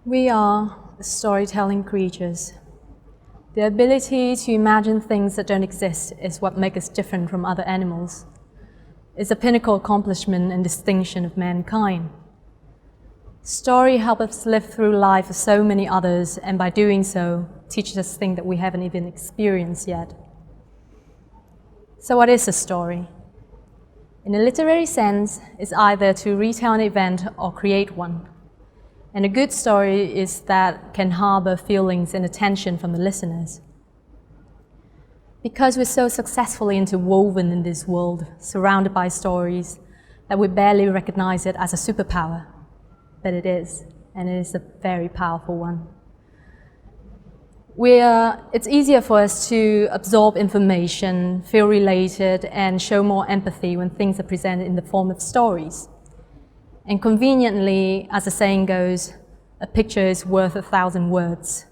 We are storytelling creatures. The ability to imagine things that don't exist is what makes us different from other animals. It's a pinnacle accomplishment and distinction of mankind. Story helps us live through life for so many others, and by doing so, teaches us things that we haven't even experienced yet. So what is a story? In a literary sense, it's either to retell an event or create one. And a good story is that can harbor feelings and attention from the listeners. Because we're so successfully interwoven in this world, surrounded by stories, that we barely recognize it as a superpower. But it is, and it is a very powerful one. It's easier for us to absorb information, feel related, and show more empathy when things are presented in the form of stories. And conveniently, as the saying goes, a picture is worth 1,000 words.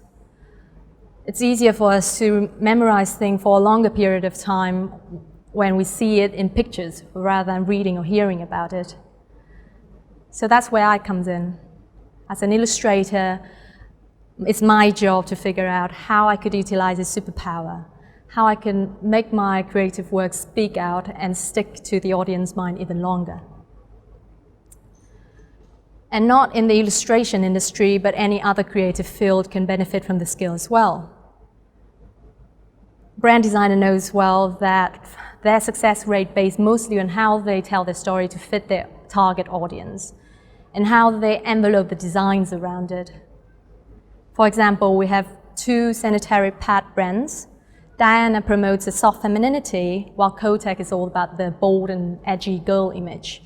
It's easier for us to memorize things for a longer period of time when we see it in pictures rather than reading or hearing about it. So that's where I come in. As an illustrator, it's my job to figure out how I could utilize this superpower, how I can make my creative work speak out and stick to the audience mind even longer. And not in the illustration industry, but any other creative field can benefit from the skill as well. Brand designer knows well that their success rate based mostly on how they tell their story to fit their target audience and how they envelope the designs around it. For example, we have two sanitary pad brands. Diana promotes a soft femininity, while Kotex is all about the bold and edgy girl image.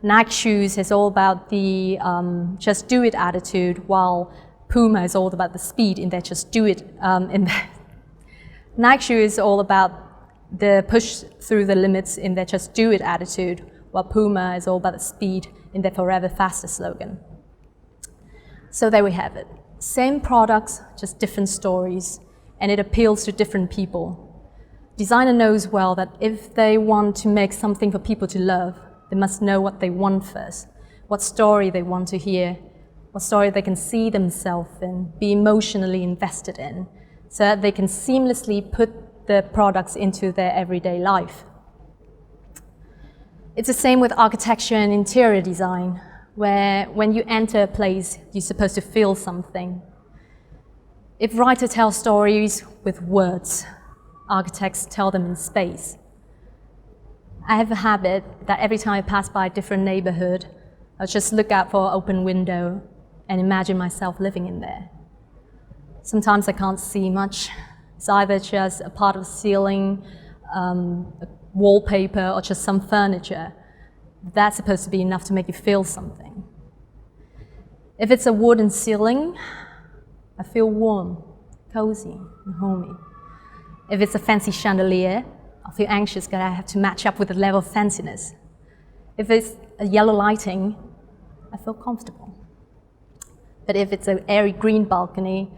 Nike shoes is all about the just do it attitude, while Puma is all about the speed in their just do it. Nike shoe is all about the push through the limits in their just do it attitude, while Puma is all about the speed in their forever faster slogan. So there we have it. Same products, just different stories, and it appeals to different people. Designer knows well that if they want to make something for people to love, they must know what they want first, what story they want to hear, what story they can see themselves in, be emotionally invested in, so that they can seamlessly put the products into their everyday life. It's the same with architecture and interior design, where when you enter a place, you're supposed to feel something. If writers tell stories with words, architects tell them in space. I have a habit that every time I pass by a different neighborhood, I'll just look out for an open window and imagine myself living in there. Sometimes I can't see much. It's either just a part of the ceiling, a wallpaper, or just some furniture. That's supposed to be enough to make you feel something. If it's a wooden ceiling, I feel warm, cozy, and homey. If it's a fancy chandelier, I feel anxious that I have to match up with the level of fanciness. If it's a yellow lighting, I feel comfortable. But if it's an airy green balcony,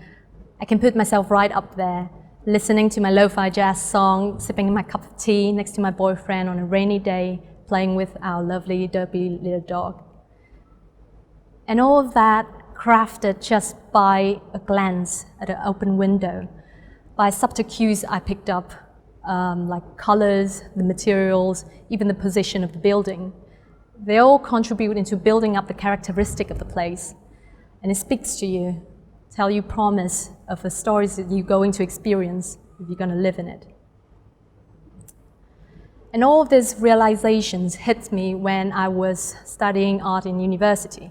I can put myself right up there, listening to my lo-fi jazz song, sipping my cup of tea next to my boyfriend on a rainy day, playing with our lovely derpy little dog. And all of that crafted just by a glance at an open window, by subtle cues I picked up, like colors, the materials, even the position of the building. They all contribute into building up the characteristic of the place. And it speaks to you, tell you promise of the stories that you're going to experience if you're going to live in it. And all of these realizations hit me when I was studying art in university.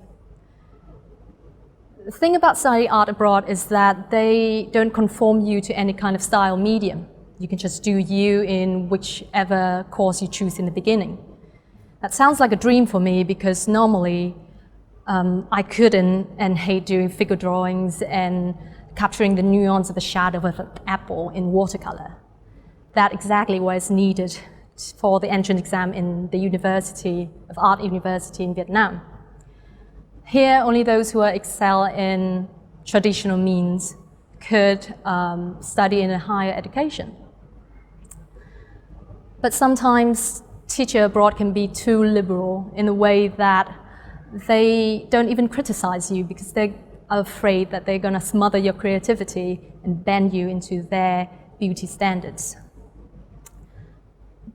The thing about studying art abroad is that they don't conform you to any kind of style medium. You can just do you in whichever course you choose in the beginning. That sounds like a dream for me because normally I couldn't and hate doing figure drawings and capturing the nuance of the shadow of an apple in watercolor. That's exactly what is needed for the entrance exam in the University of Art University in Vietnam. Here, only those who excel in traditional means could study in a higher education. But sometimes teachers abroad can be too liberal in a way that they don't even criticize you because they're are afraid that they're going to smother your creativity and bend you into their beauty standards.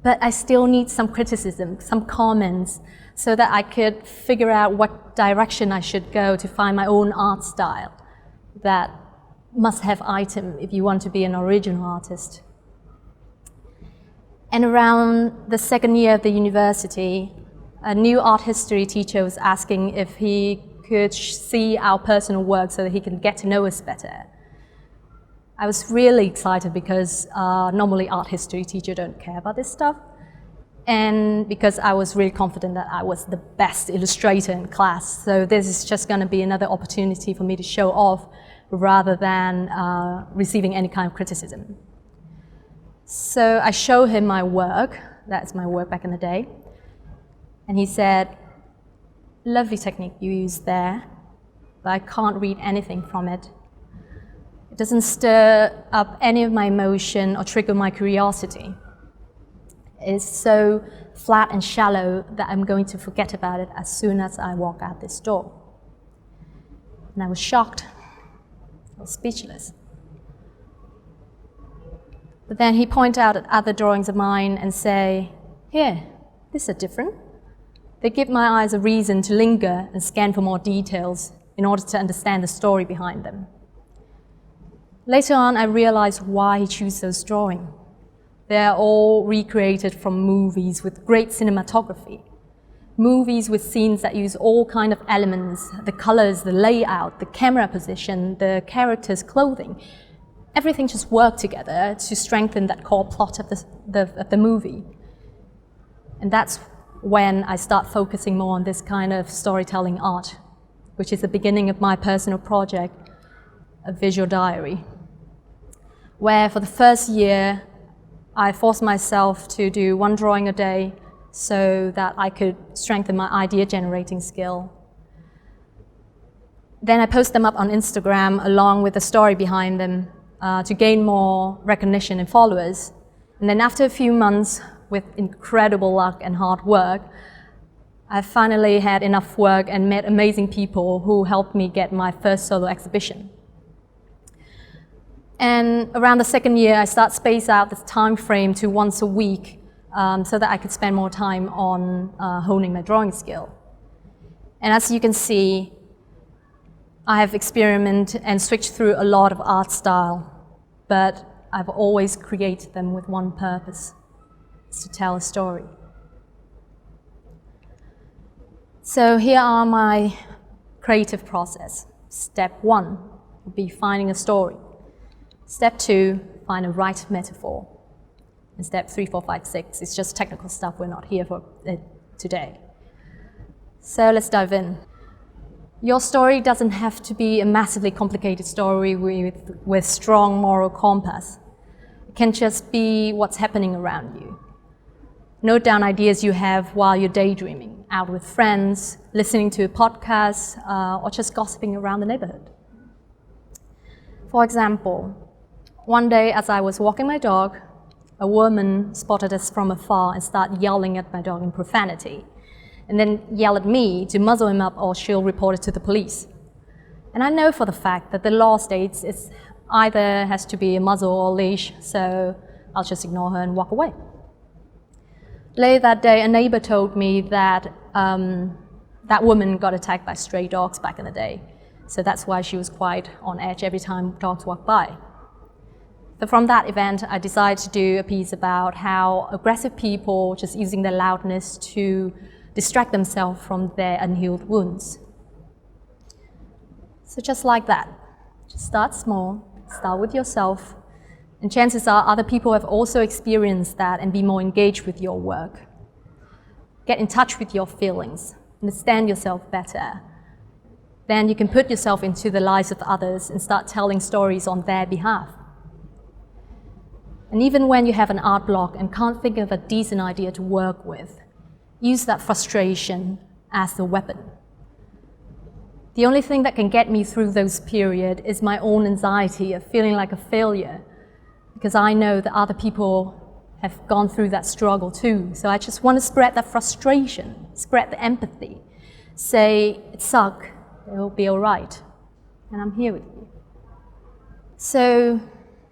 But I still need some criticism, some comments, so that I could figure out what direction I should go to find my own art style, that must-have item if you want to be an original artist. And around the second year of the university, a new art history teacher was asking if he could see our personal work so that he can get to know us better. I was really excited because normally art history teachers don't care about this stuff, and because I was really confident that I was the best illustrator in class. So this is just going to be another opportunity for me to show off rather than receiving any kind of criticism. So I showed him my work, that's my work back in the day, and he said, "Lovely technique you used there, but I can't read anything from it. It doesn't stir up any of my emotion or trigger my curiosity. It's so flat and shallow that I'm going to forget about it as soon as I walk out this door." And I was shocked. I was speechless. But then he pointed out at other drawings of mine and say, "Here, these are different. They give my eyes a reason to linger and scan for more details in order to understand the story behind them." Later on, I realized why he chose those drawings. They are all recreated from movies with great cinematography. Movies with scenes that use all kinds of elements, the colors, the layout, the camera position, the characters' clothing. Everything just worked together to strengthen that core plot of the movie. And that's when I start focusing more on this kind of storytelling art, which is the beginning of my personal project, a visual diary, where for the first year, I forced myself to do one drawing a day so that I could strengthen my idea generating skill. Then I post them up on Instagram along with the story behind them to gain more recognition and followers. And then after a few months, with incredible luck and hard work, I finally had enough work and met amazing people who helped me get my first solo exhibition. And around the second year, I start space out this time frame to once a week so that I could spend more time on honing my drawing skill. And as you can see, I have experimented and switched through a lot of art style, but I've always created them with one purpose: to tell a story. So here are my creative process. Step 1 would be finding a story. Step 2, find a right metaphor. And step 3, 4, 5, 6 is just technical stuff. We're not here for it today. So let's dive in. Your story doesn't have to be a massively complicated story with strong moral compass. It can just be what's happening around you. Note down ideas you have while you're daydreaming, out with friends, listening to a podcast, or just gossiping around the neighborhood. For example, one day as I was walking my dog, a woman spotted us from afar and started yelling at my dog in profanity, and then yelled at me to muzzle him up or she'll report it to the police. And I know for the fact that the law states it either has to be a muzzle or a leash, so I'll just ignore her and walk away. Later that day, a neighbor told me that that woman got attacked by stray dogs back in the day, so that's why she was quite on edge every time dogs walked by. So from that event, I decided to do a piece about how aggressive people just using their loudness to distract themselves from their unhealed wounds. So just like that, just start small, start with yourself, and chances are other people have also experienced that and be more engaged with your work. Get in touch with your feelings, understand yourself better. Then you can put yourself into the lives of others and start telling stories on their behalf. And even when you have an art block and can't think of a decent idea to work with, use that frustration as the weapon. The only thing that can get me through those periods is my own anxiety of feeling like a failure, because I know that other people have gone through that struggle too. So I just want to spread that frustration, spread the empathy, say, it sucks, it'll be all right. and I'm here with you. So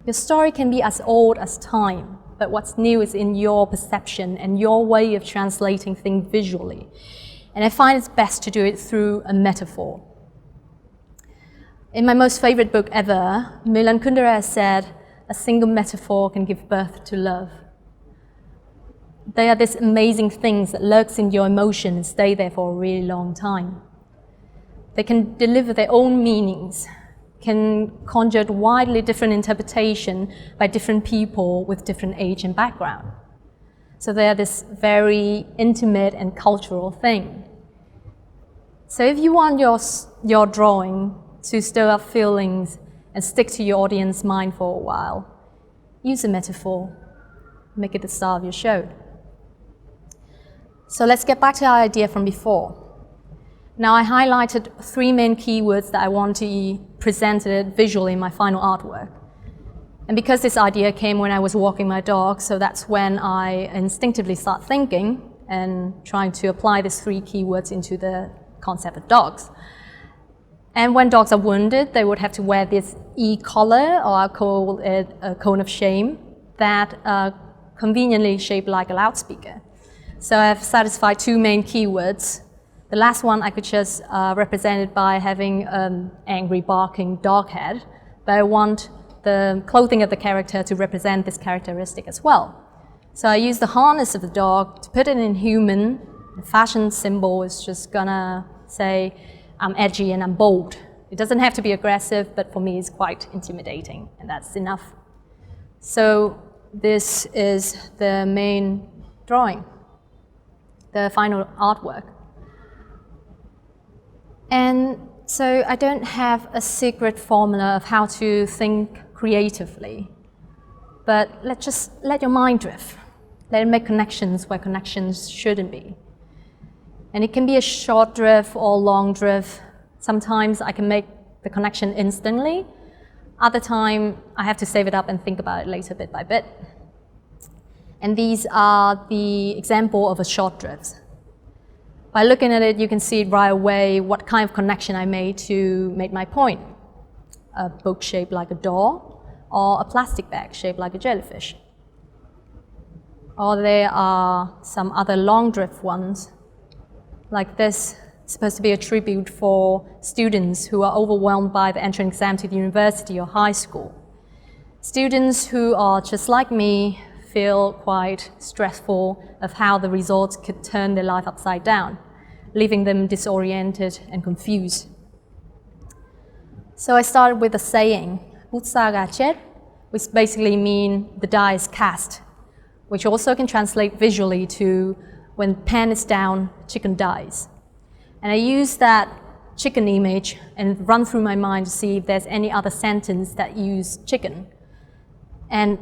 your story can be as old as time, but what's new is in your perception and your way of translating things visually. And I find it's best to do it through a metaphor. In my most favorite book ever, Milan Kundera said, "A single metaphor can give birth to love." They are these amazing things that lurks in your emotion and stay there for a really long time. They can deliver their own meanings, can conjure widely different interpretation by different people with different age and background. So they are this very intimate and cultural thing. So if you want your drawing to stir up feelings and stick to your audience mind for a while, use a metaphor, make it the star of your show. So let's get back to our idea from before. Now I highlighted 3 main keywords that I want to present visually in my final artwork. And because this idea came when I was walking my dog, so that's when I instinctively start thinking and trying to apply these 3 keywords into the concept of dogs. And when dogs are wounded, they would have to wear this e-collar, or I call it a cone of shame, that conveniently shaped like a loudspeaker. So I've satisfied 2 main keywords. The last one I could just represent it by having an angry barking dog head, but I want the clothing of the character to represent this characteristic as well. So I use the harness of the dog to put it in human. The fashion symbol is just gonna say, I'm edgy and I'm bold. It doesn't have to be aggressive, but for me it's quite intimidating, and that's enough. So this is the main drawing, the final artwork. And so I don't have a secret formula of how to think creatively, but let your mind drift. Let it make connections where connections shouldn't be. And it can be a short drift or long drift. Sometimes I can make the connection instantly. Other time I have to save it up and think about it later bit by bit. And these are the example of a short drift. By looking at it, you can see right away what kind of connection I made to make my point. A book shaped like a door, or a plastic bag shaped like a jellyfish. Or there are some other long drift ones, like this, supposed to be a tribute for students who are overwhelmed by the entrance exam to the university or high school. Students who are just like me feel quite stressful of how the results could turn their life upside down, leaving them disoriented and confused. So I started with a saying, "Butsaga chet," which basically means the die is cast, which also can translate visually to when pen is down, chicken dies. And I use that chicken image and run through my mind to see if there's any other sentence that use chicken. And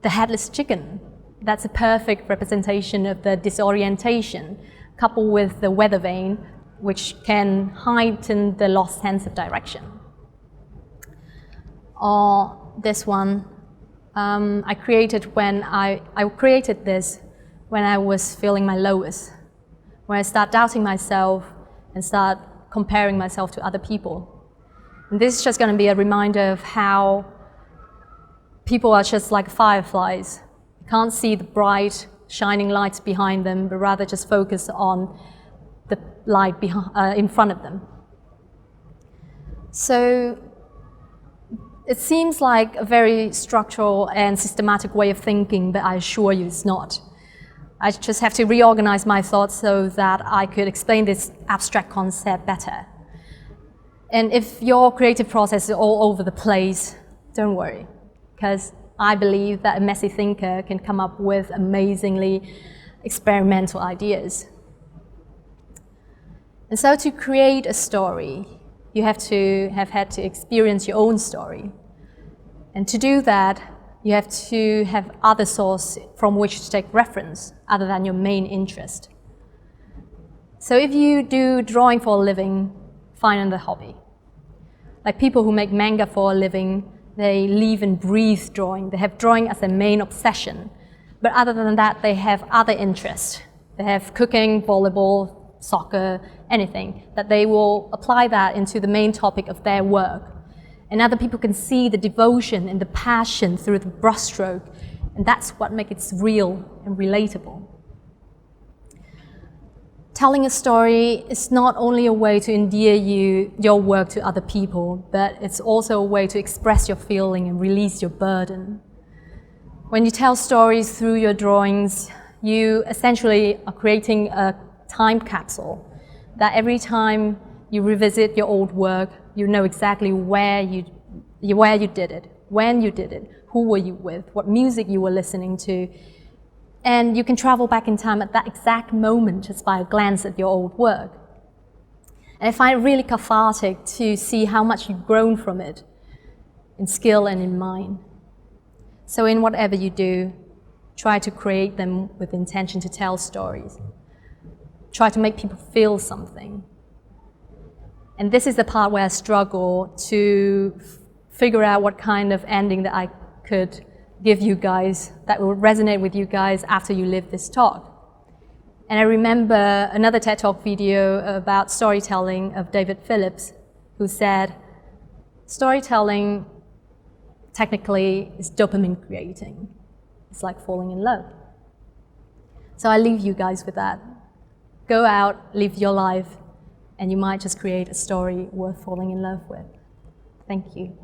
the headless chicken, that's a perfect representation of the disorientation, coupled with the weather vane, which can heighten the lost sense of direction. Or this one, I created this when I was feeling my lowest, when I start doubting myself and start comparing myself to other people. And this is just going to be a reminder of how people are just like fireflies. You can't see the bright, shining lights behind them, but rather just focus on the light in front of them. So it seems like a very structural and systematic way of thinking, but I assure you it's not. I just have to reorganize my thoughts so that I could explain this abstract concept better. And if your creative process is all over the place, don't worry, because I believe that a messy thinker can come up with amazingly experimental ideas. And so to create a story, you have to have had to experience your own story. And to do that, you have to have other sources from which to take reference other than your main interest. So if you do drawing for a living, find another hobby. Like people who make manga for a living, they live and breathe drawing. They have drawing as their main obsession. But other than that, they have other interests. They have cooking, volleyball, soccer, anything, that they will apply that into the main topic of their work. And other people can see the devotion and the passion through the brushstroke, and that's what makes it real and relatable. Telling a story is not only a way to endear your work to other people, but it's also a way to express your feeling and release your burden. When you tell stories through your drawings, you essentially are creating a time capsule that every time you revisit your old work, you know exactly where you did it, when you did it, who were you with, what music you were listening to. And you can travel back in time at that exact moment just by a glance at your old work. And I find it really cathartic to see how much you've grown from it, in skill and in mind. So in whatever you do, try to create them with intention to tell stories. Try to make people feel something. And this is the part where I struggle to figure out what kind of ending that I could give you guys that will resonate with you guys after you live this talk. And I remember another TED Talk video about storytelling of David Phillips, who said, storytelling technically is dopamine creating. It's like falling in love. So I leave you guys with that. Go out, live your life, and you might just create a story worth falling in love with. Thank you.